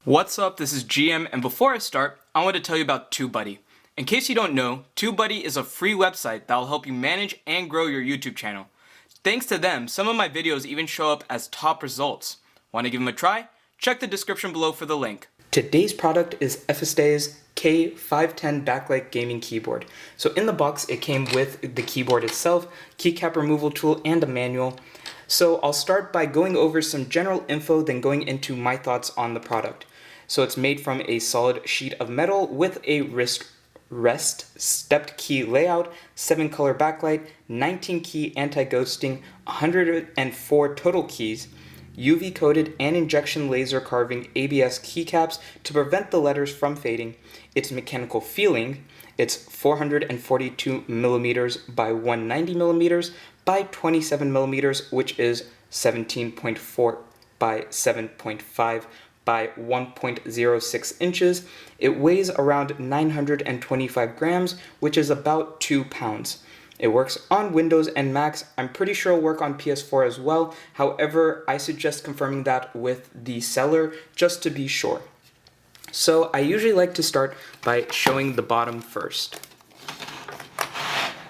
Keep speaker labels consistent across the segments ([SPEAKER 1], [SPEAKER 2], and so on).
[SPEAKER 1] What's up, this is GM, and before I start, I want to tell you about TubeBuddy. In case you don't know, TubeBuddy is a free website that will help you manage and grow your YouTube channel. Thanks to them, some of my videos even show up as top results. Want to give them a try? Check the description below for the link. Today's product is Efisday's K510 Backlit gaming keyboard. So in the box, it came with the keyboard itself, keycap removal tool, and a manual. So I'll start by going over some general info, then going into my thoughts on the product. So it's made from a solid sheet of metal with a rest stepped key layout, 7-color backlight, 19-key anti-ghosting, 104 total keys, UV coated and injection laser carving ABS keycaps to prevent the letters from fading. Its mechanical feeling, it's 442 millimeters by 190 millimeters by 27 millimeters, which is 17.4 by 7.5 by 1.06 inches. It weighs around 925 grams, which is about 2 pounds. It works on Windows and Macs. I'm pretty sure it'll work on PS4 as well. However, I suggest confirming that with the seller just to be sure. So I usually like to start by showing the bottom first.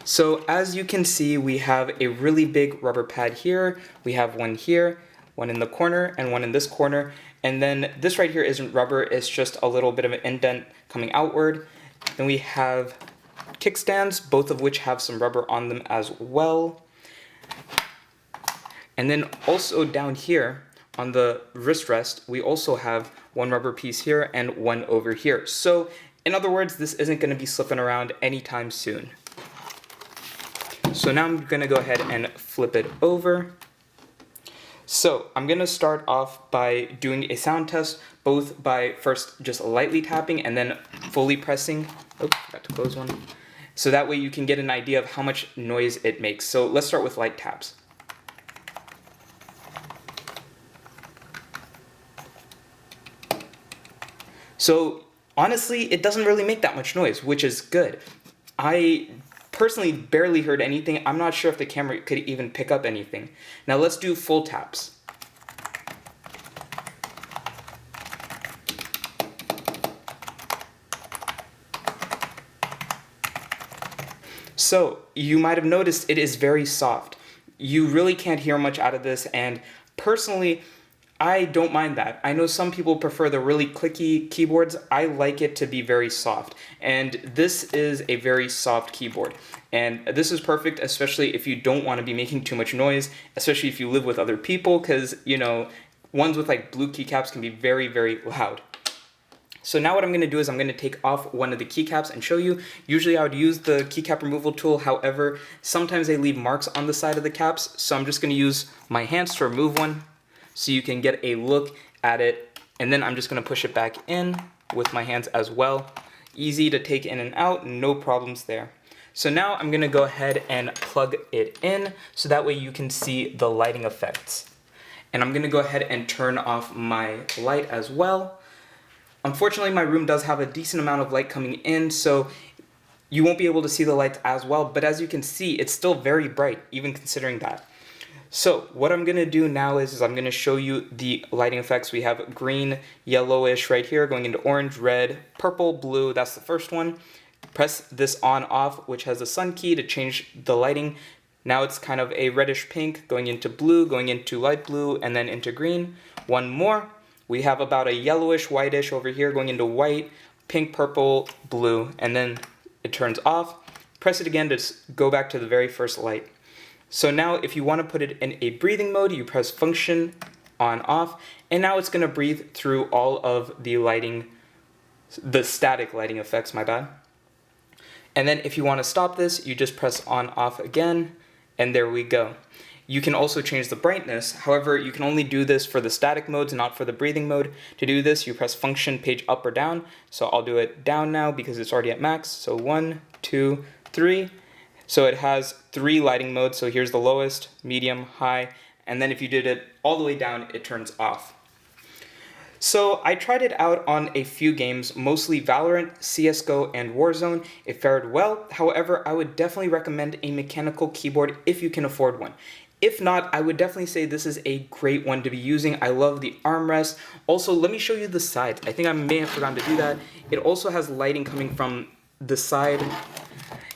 [SPEAKER 1] So as you can see, we have a really big rubber pad here. We have one here, one in the corner, and one in this corner. And then this right here isn't rubber, it's just a little bit of an indent coming outward. Then we have kickstands, both of which have some rubber on them as well. And then also down here on the wrist rest, we also have one rubber piece here and one over here. So in other words, this isn't going to be slipping around anytime soon. So now I'm going to go ahead and flip it over. So I'm going to start off by doing a sound test, both by first just lightly tapping and then fully pressing. Oh, got to close one. So that way you can get an idea of how much noise it makes. So let's start with light taps. So honestly, it doesn't really make that much noise, which is good. I personally barely heard anything. I'm not sure if the camera could even pick up anything. Now let's do full taps. So you might have noticed it is very soft. You really can't hear much out of this, and personally, I don't mind that. I know some people prefer the really clicky keyboards. I like it to be very soft, and this is a very soft keyboard. And this is perfect, especially if you don't want to be making too much noise, especially if you live with other people, because, you know, ones with like blue keycaps can be very, very loud. So now what I'm going to do is I'm going to take off one of the keycaps and show you. Usually I would use the keycap removal tool, however, sometimes they leave marks on the side of the caps, so I'm just going to use my hands to remove one, so you can get a look at it, and then I'm just going to push it back in with my hands as well. Easy to take in and out, no problems there. So now I'm going to go ahead and plug it in, so that way you can see the lighting effects. And I'm going to go ahead and turn off my light as well. Unfortunately, my room does have a decent amount of light coming in, so you won't be able to see the lights as well, but as you can see, it's still very bright, even considering that. So what I'm going to do now is I'm going to show you the lighting effects. We have green, yellowish right here, going into orange, red, purple, blue. That's the first one. Press this on off, which has a sun key to change the lighting. Now it's kind of a reddish pink, going into blue, going into light blue, and then into green. One more. We have about a yellowish, whitish over here, going into white, pink, purple, blue, and then it turns off. Press it again to go back to the very first light. So now if you want to put it in a breathing mode, you press function on off, and now it's going to breathe through all of the lighting, the static lighting effects, my bad. And then if you want to stop this, you just press on off again, and there we go. You can also change the brightness. However, you can only do this for the static modes, not for the breathing mode. To do this, you press function page up or down. So I'll do it down now because it's already at max. So 1, 2, 3. So it has 3 lighting modes. So here's the lowest, medium, high, and then if you did it all the way down, it turns off. So I tried it out on a few games, mostly Valorant, CSGO, and Warzone. It fared well. However, I would definitely recommend a mechanical keyboard if you can afford one. If not, I would definitely say this is a great one to be using. I love the armrest. Also, let me show you the sides. I think I may have forgotten to do that. It also has lighting coming from the side.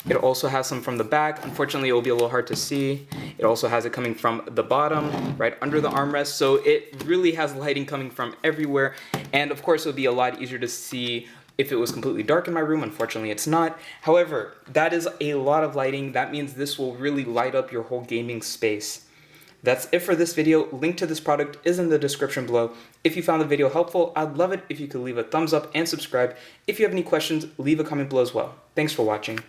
[SPEAKER 1] It also has some from the back. Unfortunately, it will be a little hard to see. It also has it coming from the bottom, right under the armrest. So it really has lighting coming from everywhere. And of course, it would be a lot easier to see if it was completely dark in my room. Unfortunately, it's not. However, that is a lot of lighting. That means this will really light up your whole gaming space. That's it for this video. Link to this product is in the description below. If you found the video helpful, I'd love it if you could leave a thumbs up and subscribe. If you have any questions, leave a comment below as well. Thanks for watching.